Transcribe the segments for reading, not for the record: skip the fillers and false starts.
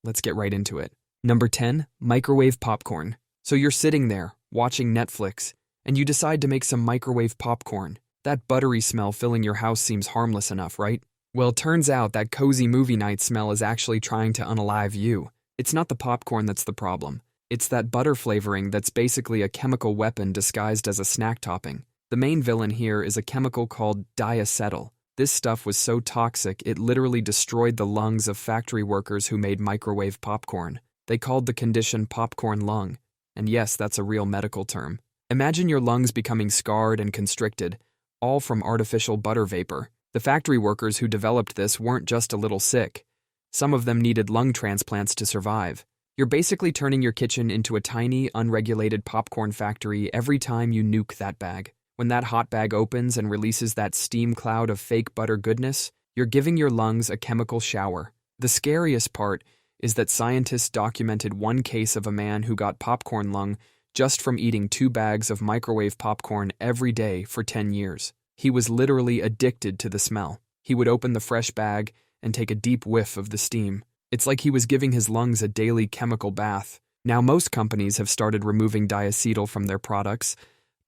Let's get right into it. Number 10, microwave popcorn. So you're sitting there, watching Netflix, and you decide to make some microwave popcorn. That buttery smell filling your house seems harmless enough, right? Well, it turns out that cozy movie night smell is actually trying to unalive you. It's not the popcorn that's the problem. It's that butter flavoring that's basically a chemical weapon disguised as a snack topping. The main villain here is a chemical called diacetyl. This stuff was so toxic it literally destroyed the lungs of factory workers who made microwave popcorn. They called the condition popcorn lung. And yes, that's a real medical term. Imagine your lungs becoming scarred and constricted, all from artificial butter vapor. The factory workers who developed this weren't just a little sick. Some of them needed lung transplants to survive. You're basically turning your kitchen into a tiny, unregulated popcorn factory every time you nuke that bag. When that hot bag opens and releases that steam cloud of fake butter goodness, you're giving your lungs a chemical shower. The scariest part is that scientists documented one case of a man who got popcorn lung just from eating 2 bags of microwave popcorn every day for 10 years. He was literally addicted to the smell. He would open the fresh bag and take a deep whiff of the steam. It's like he was giving his lungs a daily chemical bath. Now, most companies have started removing diacetyl from their products,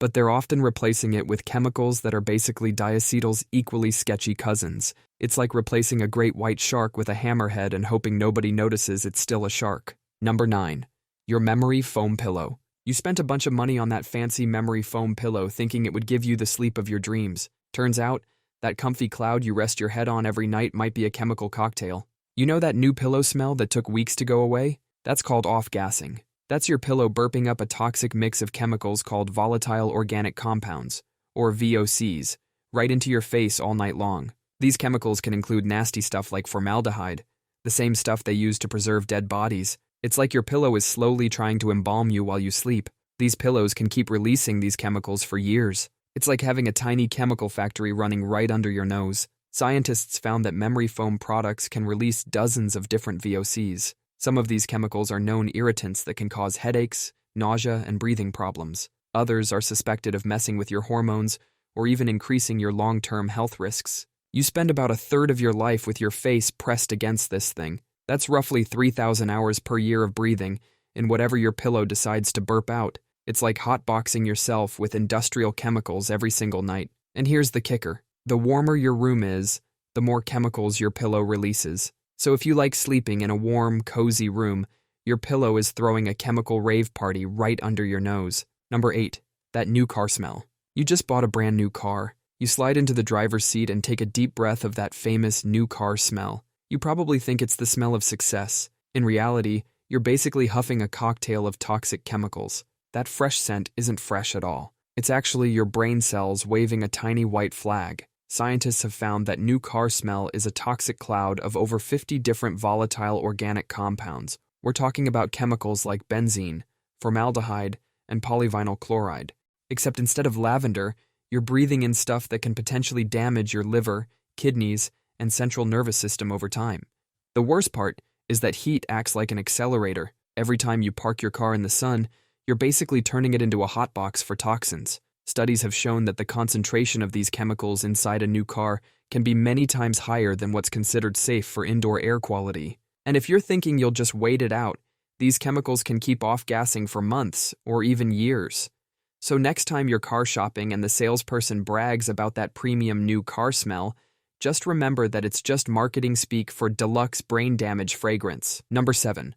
but they're often replacing it with chemicals that are basically diacetyl's equally sketchy cousins. It's like replacing a great white shark with a hammerhead and hoping nobody notices it's still a shark. Number 9. Your memory foam pillow. You spent a bunch of money on that fancy memory foam pillow thinking it would give you the sleep of your dreams. Turns out, that comfy cloud you rest your head on every night might be a chemical cocktail. You know that new pillow smell that took weeks to go away? That's called off-gassing. That's your pillow burping up a toxic mix of chemicals called volatile organic compounds, or VOCs, right into your face all night long. These chemicals can include nasty stuff like formaldehyde, the same stuff they use to preserve dead bodies. It's like your pillow is slowly trying to embalm you while you sleep. These pillows can keep releasing these chemicals for years. It's like having a tiny chemical factory running right under your nose. Scientists found that memory foam products can release dozens of different VOCs. Some of these chemicals are known irritants that can cause headaches, nausea, and breathing problems. Others are suspected of messing with your hormones or even increasing your long-term health risks. You spend about a third of your life with your face pressed against this thing. That's roughly 3,000 hours per year of breathing in whatever your pillow decides to burp out. It's like hotboxing yourself with industrial chemicals every single night. And here's the kicker. The warmer your room is, the more chemicals your pillow releases. So if you like sleeping in a warm, cozy room, your pillow is throwing a chemical rave party right under your nose. Number 8. That new car smell. You just bought a brand new car. You slide into the driver's seat and take a deep breath of that famous new car smell. You probably think it's the smell of success. In reality, you're basically huffing a cocktail of toxic chemicals. That fresh scent isn't fresh at all. It's actually your brain cells waving a tiny white flag. Scientists have found that new car smell is a toxic cloud of over 50 different volatile organic compounds. We're talking about chemicals like benzene, formaldehyde, and polyvinyl chloride. Except instead of lavender, you're breathing in stuff that can potentially damage your liver, kidneys, and central nervous system over time. The worst part is that heat acts like an accelerator. Every time you park your car in the sun, you're basically turning it into a hotbox for toxins. Studies have shown that the concentration of these chemicals inside a new car can be many times higher than what's considered safe for indoor air quality. And if you're thinking you'll just wait it out, these chemicals can keep off-gassing for months or even years. So next time you're car shopping and the salesperson brags about that premium new car smell, just remember that it's just marketing speak for deluxe brain damage fragrance. Number 7.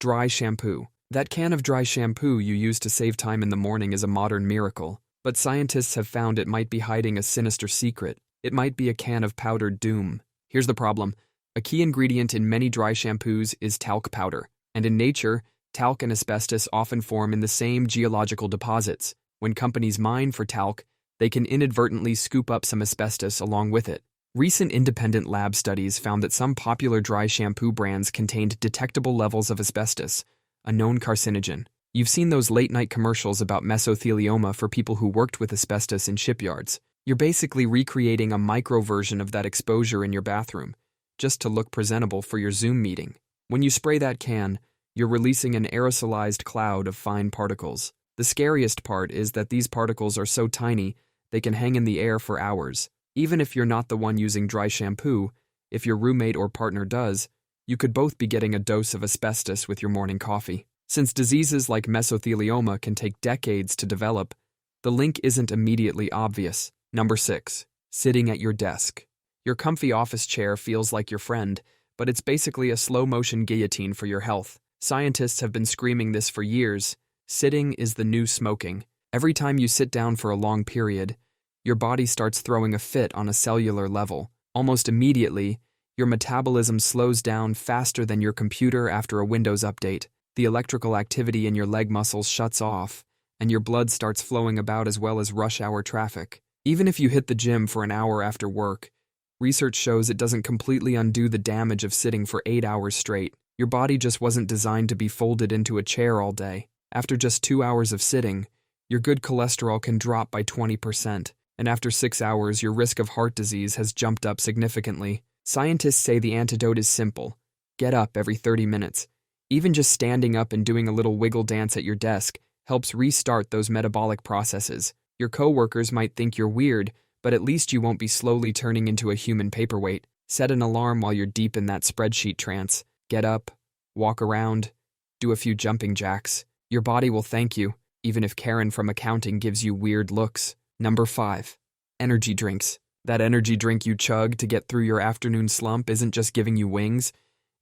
Dry shampoo. That can of dry shampoo you use to save time in the morning is a modern miracle. But scientists have found it might be hiding a sinister secret. It might be a can of powdered doom. Here's the problem. A key ingredient in many dry shampoos is talc powder. And in nature, talc and asbestos often form in the same geological deposits. When companies mine for talc, they can inadvertently scoop up some asbestos along with it. Recent independent lab studies found that some popular dry shampoo brands contained detectable levels of asbestos, a known carcinogen. You've seen those late-night commercials about mesothelioma for people who worked with asbestos in shipyards. You're basically recreating a micro-version of that exposure in your bathroom, just to look presentable for your Zoom meeting. When you spray that can, you're releasing an aerosolized cloud of fine particles. The scariest part is that these particles are so tiny, they can hang in the air for hours. Even if you're not the one using dry shampoo, if your roommate or partner does, You could both be getting a dose of asbestos with your morning coffee. Since diseases like mesothelioma can take decades to develop, the link isn't immediately obvious. Number 6. Sitting at your desk. Your comfy office chair feels like your friend, but it's basically a slow-motion guillotine for your health. Scientists have been screaming this for years. Sitting is the new smoking. Every time you sit down for a long period, your body starts throwing a fit on a cellular level. Almost immediately, your metabolism slows down faster than your computer after a Windows update. The electrical activity in your leg muscles shuts off, and your blood starts flowing about as well as rush hour traffic. Even if you hit the gym for an hour after work, research shows it doesn't completely undo the damage of sitting for 8 hours straight. Your body just wasn't designed to be folded into a chair all day. After just 2 hours of sitting, your good cholesterol can drop by 20%, and after 6 hours, your risk of heart disease has jumped up significantly. Scientists say the antidote is simple. Get up every 30 minutes. Even just standing up and doing a little wiggle dance at your desk helps restart those metabolic processes. Your coworkers might think you're weird, but at least you won't be slowly turning into a human paperweight. Set an alarm while you're deep in that spreadsheet trance. Get up, walk around, do a few jumping jacks. Your body will thank you, even if Karen from accounting gives you weird looks. Number 5. Energy drinks. That energy drink you chug to get through your afternoon slump isn't just giving you wings,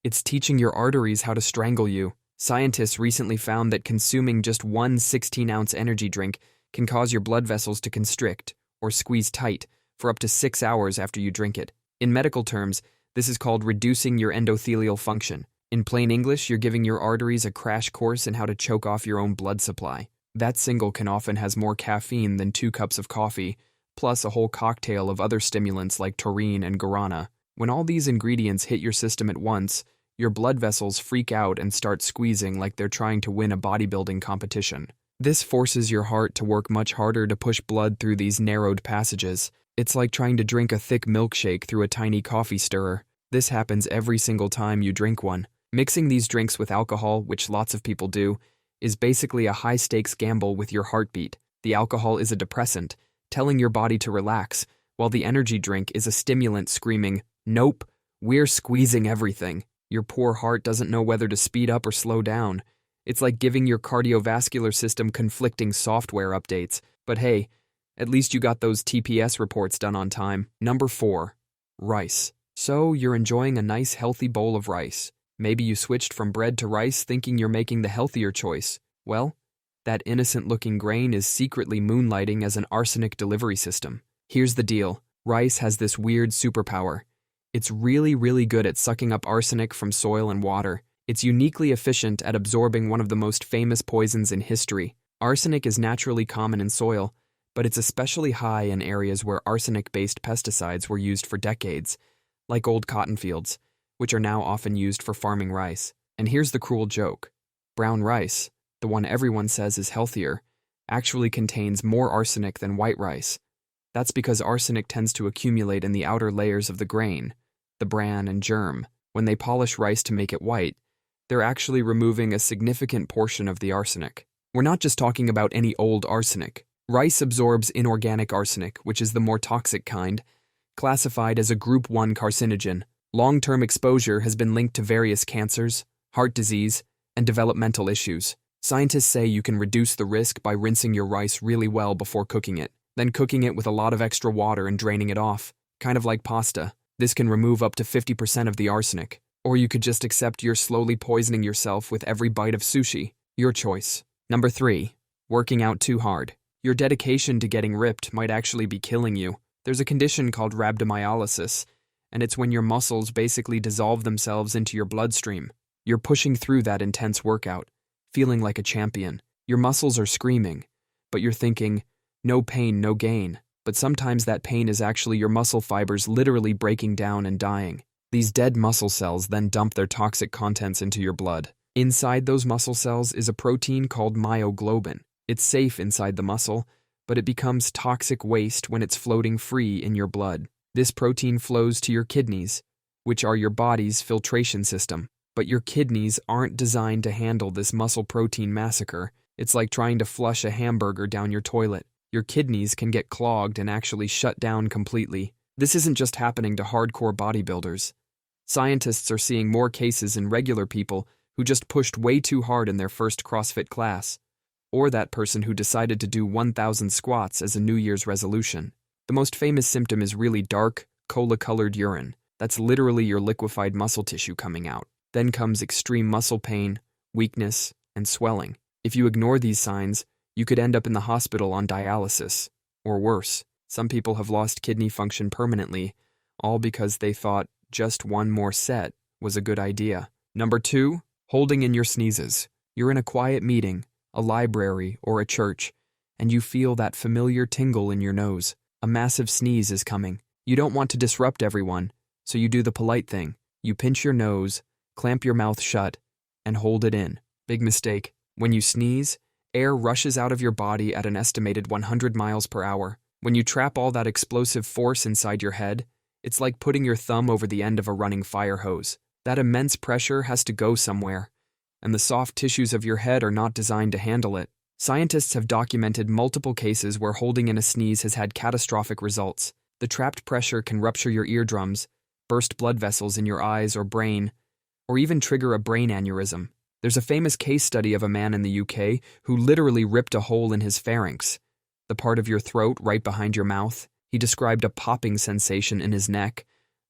it's teaching your arteries how to strangle you. Scientists recently found that consuming just one 16-ounce energy drink can cause your blood vessels to constrict, or squeeze tight, for up to 6 hours after you drink it. In medical terms, this is called reducing your endothelial function. In plain English, you're giving your arteries a crash course in how to choke off your own blood supply. That single can often has more caffeine than 2 cups of coffee, plus a whole cocktail of other stimulants like taurine and guarana. When all these ingredients hit your system at once, your blood vessels freak out and start squeezing like they're trying to win a bodybuilding competition. This forces your heart to work much harder to push blood through these narrowed passages. It's like trying to drink a thick milkshake through a tiny coffee stirrer. This happens every single time you drink one. Mixing these drinks with alcohol, which lots of people do, is basically a high-stakes gamble with your heartbeat. The alcohol is a depressant, telling your body to relax, while the energy drink is a stimulant screaming, "Nope, we're squeezing everything." Your poor heart doesn't know whether to speed up or slow down. It's like giving your cardiovascular system conflicting software updates. But hey, at least you got those TPS reports done on time. Number 4. Rice. So, you're enjoying a nice healthy bowl of rice. Maybe you switched from bread to rice thinking you're making the healthier choice. Well, that innocent-looking grain is secretly moonlighting as an arsenic delivery system. Here's the deal. Rice has this weird superpower. It's really good at sucking up arsenic from soil and water. It's uniquely efficient at absorbing one of the most famous poisons in history. Arsenic is naturally common in soil, but it's especially high in areas where arsenic-based pesticides were used for decades, like old cotton fields, which are now often used for farming rice. And here's the cruel joke. Brown rice, the one everyone says is healthier, actually contains more arsenic than white rice. That's because arsenic tends to accumulate in the outer layers of the grain, the bran and germ. When they polish rice to make it white, they're actually removing a significant portion of the arsenic. We're not just talking about any old arsenic. Rice absorbs inorganic arsenic, which is the more toxic kind, classified as a Group 1 carcinogen. Long-term exposure has been linked to various cancers, heart disease, and developmental issues. Scientists say you can reduce the risk by rinsing your rice really well before cooking it, then cooking it with a lot of extra water and draining it off, kind of like pasta. This can remove up to 50% of the arsenic. Or you could just accept you're slowly poisoning yourself with every bite of sushi. Your choice. Number 3. Working out too hard. Your dedication to getting ripped might actually be killing you. There's a condition called rhabdomyolysis, and it's when your muscles basically dissolve themselves into your bloodstream. You're pushing through that intense workout, feeling like a champion. Your muscles are screaming, but you're thinking, no pain, no gain. But sometimes that pain is actually your muscle fibers literally breaking down and dying. These dead muscle cells then dump their toxic contents into your blood. Inside those muscle cells is a protein called myoglobin. It's safe inside the muscle, but it becomes toxic waste when it's floating free in your blood. This protein flows to your kidneys, which are your body's filtration system. But your kidneys aren't designed to handle this muscle protein massacre. It's like trying to flush a hamburger down your toilet. Your kidneys can get clogged and actually shut down completely. This isn't just happening to hardcore bodybuilders. Scientists are seeing more cases in regular people who just pushed way too hard in their first CrossFit class, or that person who decided to do 1,000 squats as a New Year's resolution. The most famous symptom is really dark, cola-colored urine. That's literally your liquefied muscle tissue coming out. Then comes extreme muscle pain, weakness, and swelling. If you ignore these signs, you could end up in the hospital on dialysis, or worse. Some people have lost kidney function permanently, all because they thought just one more set was a good idea. Number 2, holding in your sneezes. You're in a quiet meeting, a library, or a church, and you feel that familiar tingle in your nose. A massive sneeze is coming. You don't want to disrupt everyone, so you do the polite thing. You pinch your nose, clamp your mouth shut, and hold it in. Big mistake. When you sneeze, air rushes out of your body at an estimated 100 miles per hour. When you trap all that explosive force inside your head, it's like putting your thumb over the end of a running fire hose. That immense pressure has to go somewhere, and the soft tissues of your head are not designed to handle it. Scientists have documented multiple cases where holding in a sneeze has had catastrophic results. The trapped pressure can rupture your eardrums, burst blood vessels in your eyes or brain, or even trigger a brain aneurysm. There's a famous case study of a man in the UK who literally ripped a hole in his pharynx, the part of your throat right behind your mouth. He described a popping sensation in his neck,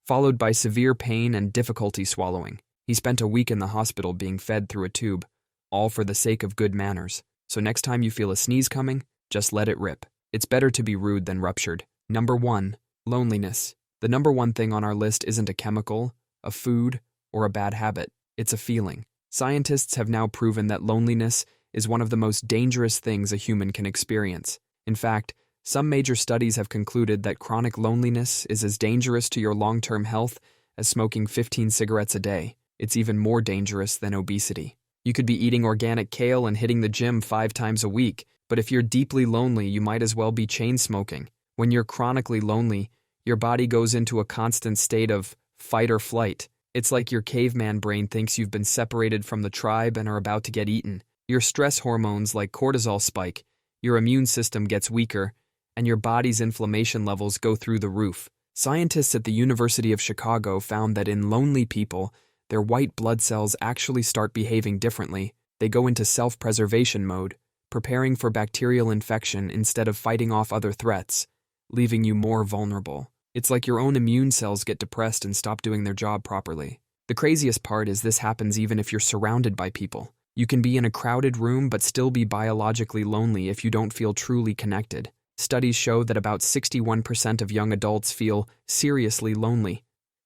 followed by severe pain and difficulty swallowing. He spent a week in the hospital being fed through a tube, all for the sake of good manners. So next time you feel a sneeze coming, just let it rip. It's better to be rude than ruptured. Number 1, loneliness. The number 1 thing on our list isn't a chemical, a food, or a bad habit. It's a feeling. Scientists have now proven that loneliness is one of the most dangerous things a human can experience. In fact, some major studies have concluded that chronic loneliness is as dangerous to your long-term health as smoking 15 cigarettes a day. It's even more dangerous than obesity. You could be eating organic kale and hitting the gym 5 times a week, but if you're deeply lonely, you might as well be chain smoking. When you're chronically lonely, your body goes into a constant state of fight or flight. It's like your caveman brain thinks you've been separated from the tribe and are about to get eaten. Your stress hormones like cortisol spike, your immune system gets weaker, and your body's inflammation levels go through the roof. Scientists at the University of Chicago found that in lonely people, their white blood cells actually start behaving differently. They go into self-preservation mode, preparing for bacterial infection instead of fighting off other threats, leaving you more vulnerable. It's like your own immune cells get depressed and stop doing their job properly. The craziest part is this happens even if you're surrounded by people. You can be in a crowded room but still be biologically lonely if you don't feel truly connected. Studies show that about 61% of young adults feel seriously lonely.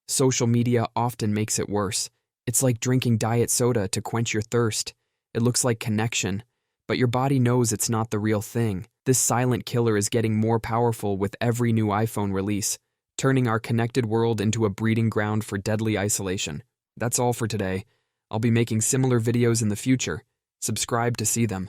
Social media often makes it worse. It's like drinking diet soda to quench your thirst. It looks like connection, but your body knows it's not the real thing. This silent killer is getting more powerful with every new iPhone release, turning our connected world into a breeding ground for deadly isolation. That's all for today. I'll be making similar videos in the future. Subscribe to see them.